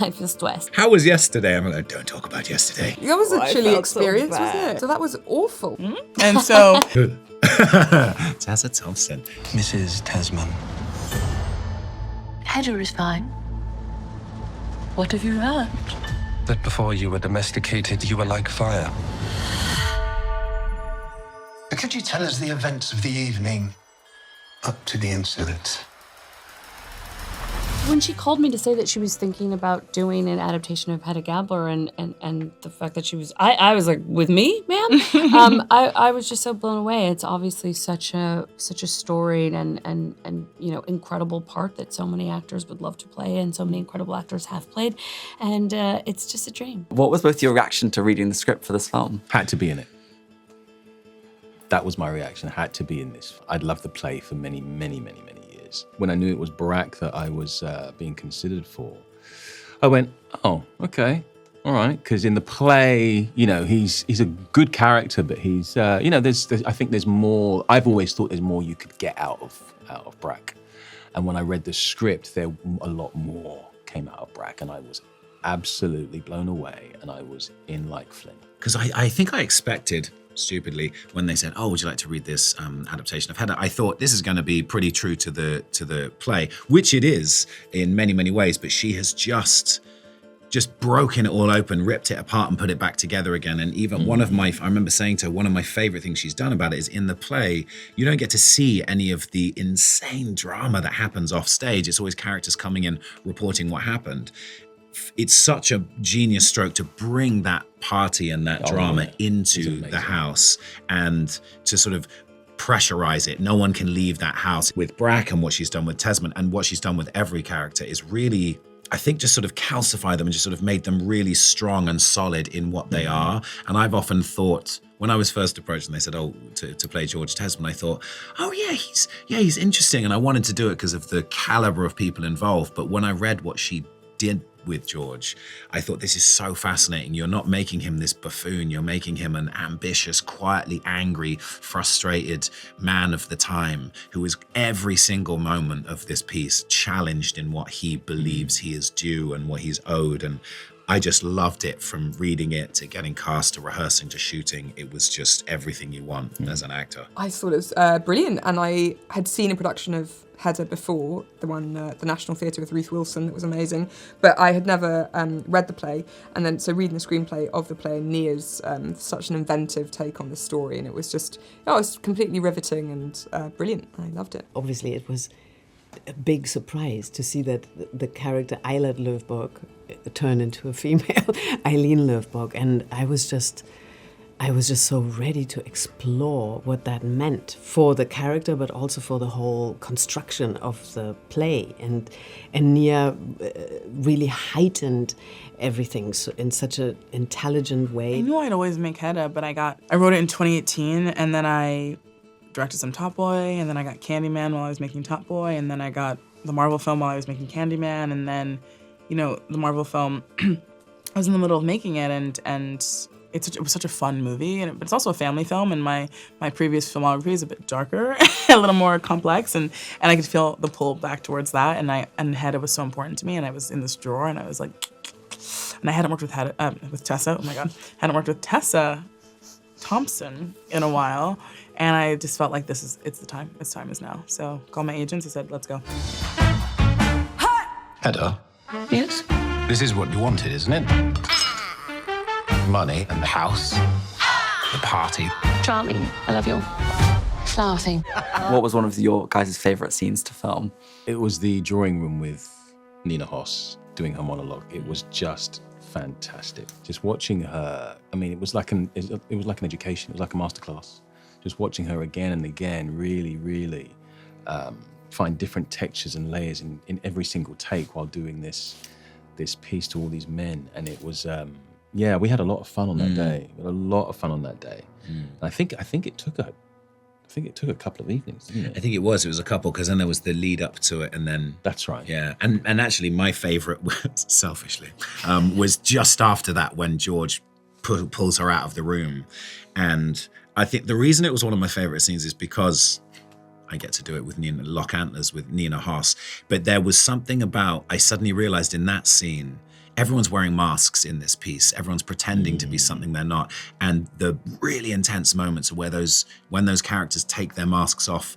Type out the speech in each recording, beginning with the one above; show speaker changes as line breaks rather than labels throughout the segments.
I feel stressed.
How was yesterday? I'm like, don't talk about yesterday.
That was a chilly experience, wasn't it? So that was awful. And so...
Tessa Thompson.
Mrs. Tasman.
Hedda is fine. What have you learned?
That before you were domesticated, you were like fire.
Could you tell us the events of the evening up to the incident?
When she called me to say that she was thinking about doing an adaptation of Hedda Gabler and the fact that she was, I was like, with me, ma'am? I was just so blown away. It's obviously such a storied and incredible part that so many actors would love to play and so many incredible actors have played. And it's just a dream.
What was both your reaction to reading the script for this film?
Had to be in it. That was my reaction, had to be in this. I'd loved the play for many, many, many, many years. When I knew it was Barack that I was being considered for, I went, oh, okay, all right. Because in the play, he's a good character, but he's, I think there's more, I've always thought there's more you could get out of Barack. And when I read the script, a lot more came out of Barack, and I was absolutely blown away, and I was in like Flynn.
Because I think I expected, stupidly, when they said, oh, would you like to read this adaptation of Hedda? I thought this is going to be pretty true to the play, which it is in many, many ways, but she has just broken it all open, ripped it apart and put it back together again. And even I remember saying to her, one of my favorite things she's done about it is in the play, you don't get to see any of the insane drama that happens off stage. It's always characters coming in, reporting what happened. It's such a genius stroke to bring that party and that drama into the house and to sort of pressurize it. No one can leave that house. With Brack and what she's done with Tasman and what she's done with every character is really, I think, just sort of calcify them and just sort of made them really strong and solid in what they are. And I've often thought, when I was first approached and they said, oh, to play George Tasman, I thought, oh yeah, he's interesting. And I wanted to do it because of the caliber of people involved. But when I read what she did with George, I thought, this is so fascinating. You're not making him this buffoon. You're making him an ambitious, quietly angry, frustrated man of the time who is every single moment of this piece challenged in what he believes he is due and what he's owed. And I just loved it, from reading it to getting cast to rehearsing to shooting. It was just everything you want as an actor.
I thought it was brilliant, and I had seen a production of Hedda before, the one at the National Theatre with Ruth Wilson, that was amazing, but I had never read the play, and then so reading the screenplay of the play, Nia's such an inventive take on the story, and it was just, it was completely riveting and brilliant. I loved it.
Obviously it was a big surprise to see that the character Eilert Løvborg turned into a female Eileen Løvborg, and I was just so ready to explore what that meant for the character, but also for the whole construction of the play. And Nia really heightened everything in such an intelligent way.
I knew I'd always make Hedda, but I wrote it in 2018, and then I directed some Top Boy, and then I got Candyman while I was making Top Boy, and then I got the Marvel film while I was making Candyman, and then, the Marvel film, I was in the middle of making it, and it was such a fun movie, but it's also a family film, and my previous filmography is a bit darker, a little more complex, and I could feel the pull back towards that, and Hedda was so important to me, and I was in this drawer, and I was like, and I hadn't worked with Tessa, oh my God, hadn't worked with Tessa Thompson in a while, and I just felt like it's the time, time is now. So called my agents, I said, let's go.
Hedda?
Yes?
This is what you wanted, isn't it? Money and the house, the party.
Charming. I love your flower thing.
What was one of your guys' favourite scenes to film?
It was the drawing room with Nina Hoss doing her monologue. It was just fantastic. Just watching her, it was like an education. It was like a masterclass. Just watching her again and again, really, really find different textures and layers in every single take while doing this piece to all these men. And it was, we had a lot of fun on that day. We had a lot of fun on that day. And I think it took a couple of evenings, didn't it?
I think it was a couple, because then there was the lead up to it, and then...
That's right.
Yeah, and actually my favourite, selfishly, was just after that, when George pulls her out of the room. And I think the reason it was one of my favourite scenes is because I get to do it with Lock Antlers with Nina Hoss, but there was something about, I suddenly realised in that scene, everyone's wearing masks in this piece. Everyone's pretending to be something they're not. And the really intense moments are when those characters take their masks off,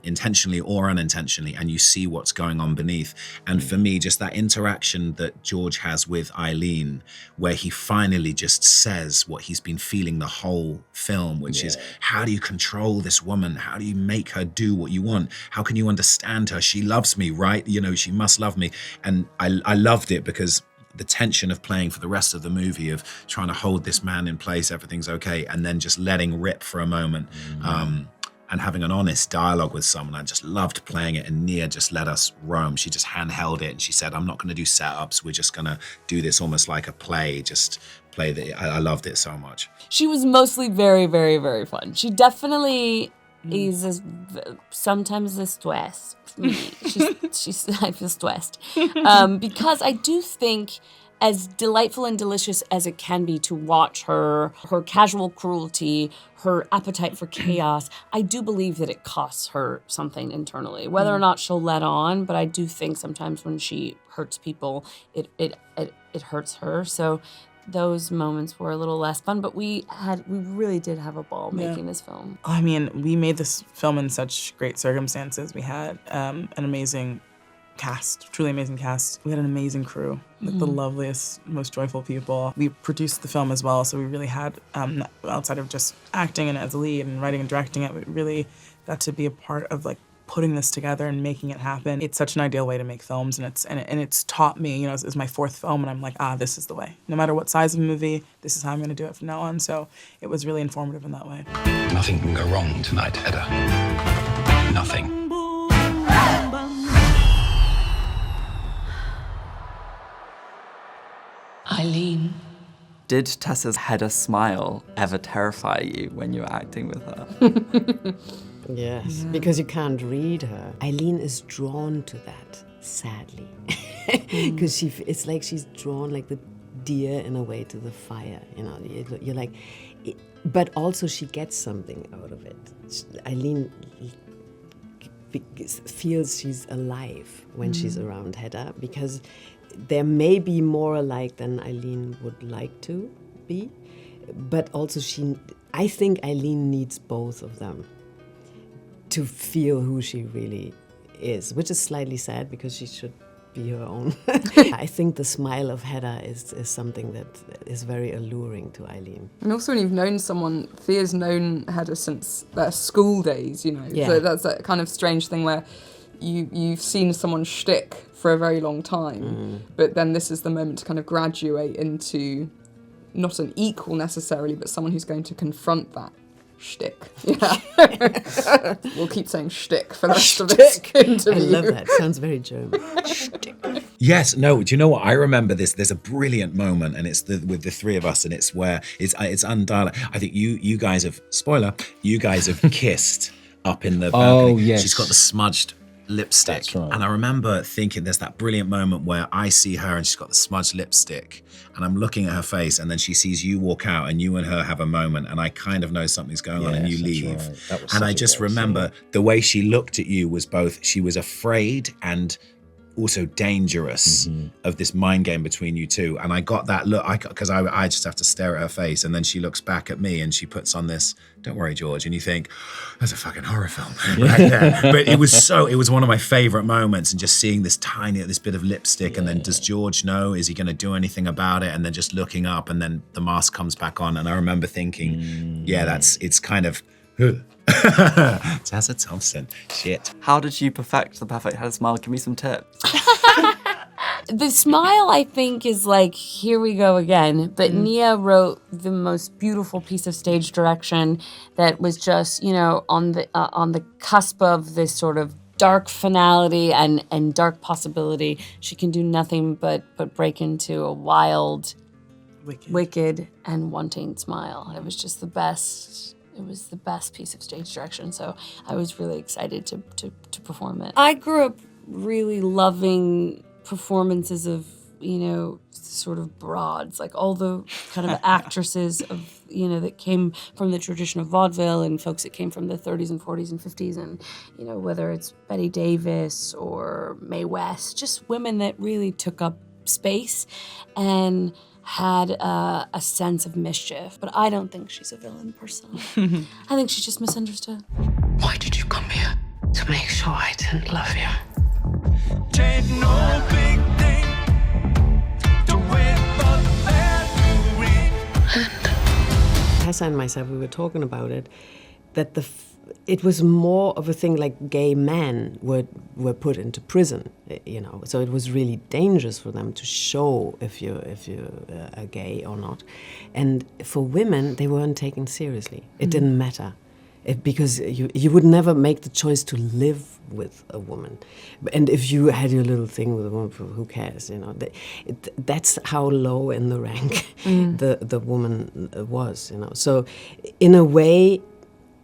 intentionally or unintentionally, and you see what's going on beneath. And for me, just that interaction that George has with Eileen, where he finally just says what he's been feeling the whole film, which is, how do you control this woman? How do you make her do what you want? How can you understand her? She loves me, right? You know, she must love me. And I loved it because the tension of playing for the rest of the movie, of trying to hold this man in place, everything's okay, and then just letting rip for a moment, and having an honest dialogue with someone. I just loved playing it, and Nia just let us roam. She just handheld it, and she said, I'm not going to do setups, we're just going to do this almost like a play, just play the. I loved it so much.
She was mostly very, very, very fun. She definitely is sometimes a stress for me. She's I feel stressed because I do think, as delightful and delicious as it can be to watch her casual cruelty, her appetite for chaos, I do believe that it costs her something internally, whether or not she'll let on. But I do think sometimes when she hurts people, it hurts her. So those moments were a little less fun, but we really did have a ball making this film.
I mean, we made this film in such great circumstances. We had an amazing cast, truly amazing cast. We had an amazing crew, like the loveliest, most joyful people. We produced the film as well, so we really had, outside of just acting and as a lead and writing and directing it, we really got to be a part of like putting this together and making it happen. It's such an ideal way to make films, and it's taught me, you know, it's my fourth film, and I'm like, this is the way. No matter what size of a movie, this is how I'm gonna do it from now on. So it was really informative in that way.
Nothing can go wrong tonight, Hedda. Nothing.
Eileen.
Did Tessa's Hedda smile ever terrify you when you were acting with her?
Yes, because you can't read her. Eileen is drawn to that, sadly. Because it's like she's drawn like the deer in a way to the fire, you know. You're like, but also she gets something out of it. Eileen feels she's alive when she's around Hedda, because there may be more alike than Eileen would like to be, but also I think Eileen needs both of them to feel who she really is, which is slightly sad because she should be her own. I think the smile of Hedda is something that is very alluring to Eileen.
And also when you've known someone, Thea's known Hedda since their school days, you know.
Yeah.
So that's that kind of strange thing where you've seen someone's shtick for a very long time, but then this is the moment to kind of graduate into not an equal necessarily, but someone who's going to confront that shtick. Yeah. We'll keep saying shtick for the rest of this interview.
I love that. Sounds very German. Shtick.
Yes, no, do you know what? I remember this. There's a brilliant moment, and it's with the three of us, and it's where it's undialed. I think you guys have, spoiler, you guys have kissed up in the balcony.
Oh, yes.
She's got the smudged lipstick.
That's right.
And I remember thinking there's that brilliant moment where I see her and she's got the smudged lipstick, and I'm looking at her face, and then she sees you walk out and you and her have a moment, and I kind of know something's going on, and you leave.
Right. That was
And I
such a
just
great
remember
scene.
the way she looked at you was both, she was afraid and also dangerous of this mind game between you two. And I got that look, because I just have to stare at her face, and then she looks back at me and she puts on this, don't worry, George, and you think, that's a fucking horror film right there. But it was one of my favorite moments, and just seeing this bit of lipstick, and then does George know? Is he going to do anything about it? And then just looking up, and then the mask comes back on, and I remember thinking, it's kind of, Tessa Thompson, shit.
How did you perfect the perfect Hedda smile? Give me some tips.
The smile, I think, is like, here we go again. But Nia wrote the most beautiful piece of stage direction that was just, you know, on the cusp of this sort of dark finality and dark possibility. She can do nothing but break into a wild, wicked and wanting smile. It was just the best. It was the best piece of stage direction, so I was really excited to perform it. I grew up really loving performances of, you know, sort of broads, like all the kind of actresses of, you know, that came from the tradition of vaudeville, and folks that came from the 30s and 40s and 50s, and, you know, whether it's Bette Davis or Mae West, just women that really took up space and had a sense of mischief. But I don't think she's a villain personally. I think she's just misunderstood.
Why did you come here? To make sure I didn't love you.
Ain't no big thing to wait for
Tessa and myself, we were talking about it, that it was more of a thing like gay men were put into prison, you know. So it was really dangerous for them to show if you're gay or not. And for women, they weren't taken seriously. It didn't matter. Because you would never make the choice to live with a woman. And if you had your little thing with a woman, who cares, you know? That's how low in the rank the woman was, you know. So in a way,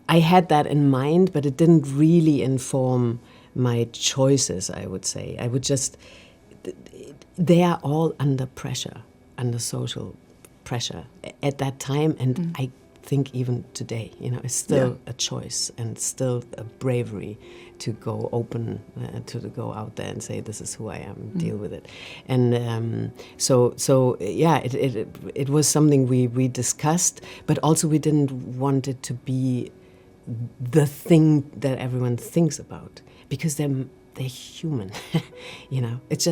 I had that in mind, but it didn't really inform my choices, I would say. I would just, they are all under pressure, under social pressure at that time, and I think even today, you know, it's still a choice and still a bravery to go open, to go out there and say, this is who I am, deal with it. And so yeah, it was something we discussed, but also we didn't want it to be the thing that everyone thinks about, because they're human, you know. It's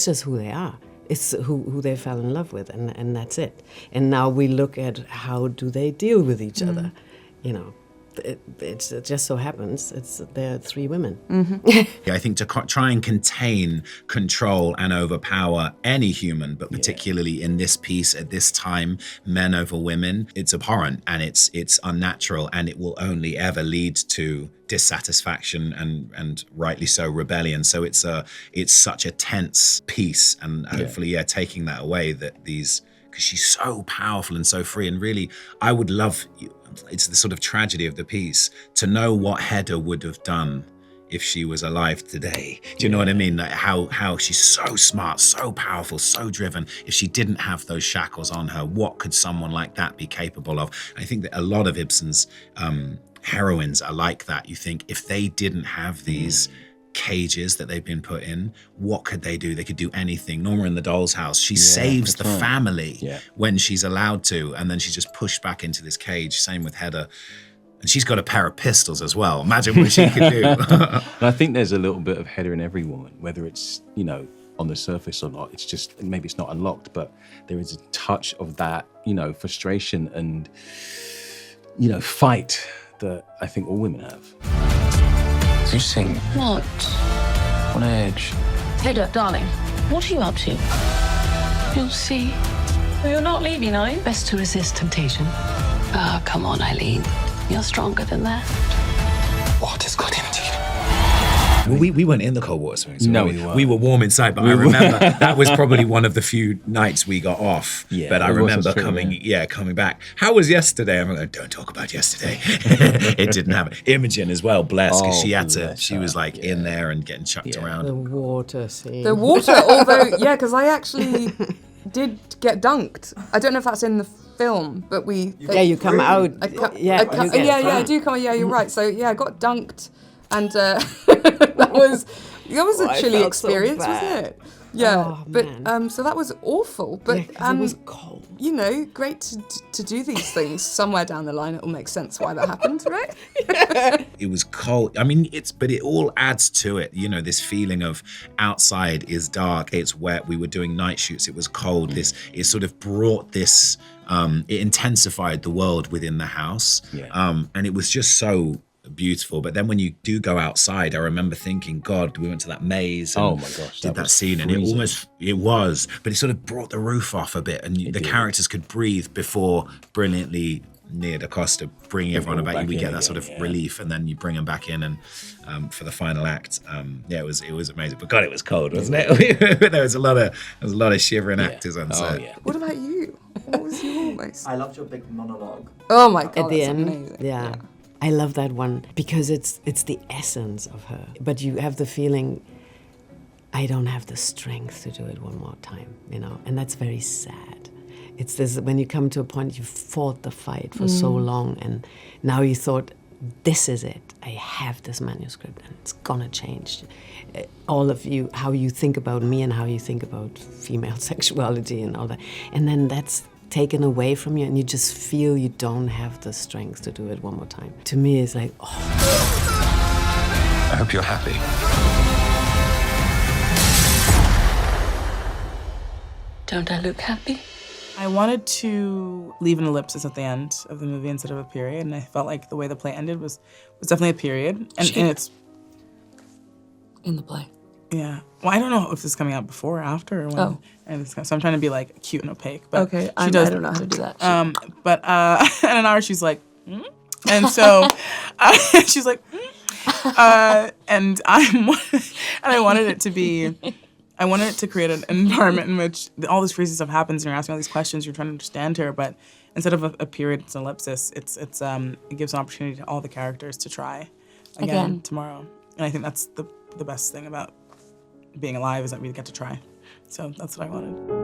just who they are. It's who they fell in love with, and that's it. And now we look at how do they deal with each other, you know. It just so happens there are three women.
I think to try and contain, control, and overpower any human, but particularly in this piece at this time, men over women, it's abhorrent and it's unnatural, and it will only ever lead to dissatisfaction and rightly so rebellion. So it's such a tense piece, and hopefully taking that away, that these, because she's so powerful and so free, and really I would love, it's the sort of tragedy of the piece, to know what Hedda would have done if she was alive today. Do you know what I mean? Like how she's so smart, so powerful, so driven. If she didn't have those shackles on her, what could someone like that be capable of? I think that a lot of Ibsen's heroines are like that. You think if they didn't have these cages that they've been put in, what could they do? They could do anything. Norma in the Doll's House, she saves the family when she's allowed to, and then she's just pushed back into this cage. Same with Hedda. And she's got a pair of pistols as well. Imagine what she could do.
And I think there's a little bit of Hedda in every woman, whether it's, you know, on the surface or not. It's just, maybe it's not unlocked, but there is a touch of that, you know, frustration and, you know, fight that I think all women have.
You sing
What?
on edge.
Hedda, darling, what are you up to? You'll see. You're not leaving, are you? Best to resist temptation. Ah, come on, Eileen. You're stronger than that.
What has got into you?
Well, we weren't in the cold water swimming. So
No,
we were warm inside, but I remember that was probably one of the few nights we got off.
Yeah,
but I
it was
remember
a trip,
coming back. How was yesterday? I'm like, don't talk about yesterday. It didn't happen. Imogen as well, bless, because she had to. She was like in there and getting chucked around.
The water scene.
The water, although, because I actually did get dunked. I don't know if that's in the film, but
you come out.
I do come out. Yeah, you're right. So I got dunked, and that was a chilly experience, wasn't it? Yeah, so that was awful. But
it was cold.
You know, great to do these things. Somewhere down the line, it will make sense why that happened, right?
It was cold. I mean, but it all adds to it. You know, this feeling of outside is dark, it's wet. We were doing night shoots. It was cold. It sort of brought this. It intensified the world within the house, and it was just so beautiful. But then when you do go outside, I remember thinking, God, we went to that maze and
oh my gosh,
did that scene, freezing. And it was, but it sort of brought the roof off a bit, and the characters could breathe before brilliantly Nia DaCosta bringing everyone back. We get that sort of relief, and then you bring them back in, and for the final act, it was amazing. But God, it was cold, wasn't it? there was a lot of shivering actors on set.
What about you? What was your most?
I loved your big monologue.
Oh my God,
at the end,
amazing.
Yeah. I love that one because it's the essence of her. But you have the feeling, I don't have the strength to do it one more time, you know, and that's very sad. It's this, when you come to a point, you fought the fight for so long, and now you thought, this is it. I have this manuscript and it's gonna change all of you, how you think about me and how you think about female sexuality and all that. And then that's taken away from you and you just feel you don't have the strength to do it one more time. To me, it's like, oh.
I hope you're happy.
Don't I look happy?
I wanted to leave an ellipsis at the end of the movie instead of a period, and I felt like the way the play ended was definitely a period. And it's
in the play.
Yeah. Well, I don't know if this is coming out before or after or when.
Oh.
And so I'm trying to be like cute and opaque. But
Okay,
I
don't know how to do that.
But in an hour she's like, hmm? And so she's like, and I wanted it to be. I wanted to create an environment in which all this crazy stuff happens, and you're asking all these questions, you're trying to understand her, but instead of a period, it's an ellipsis. It gives an opportunity to all the characters to try again tomorrow. And I think that's the best thing about being alive is that we get to try. So that's what I wanted.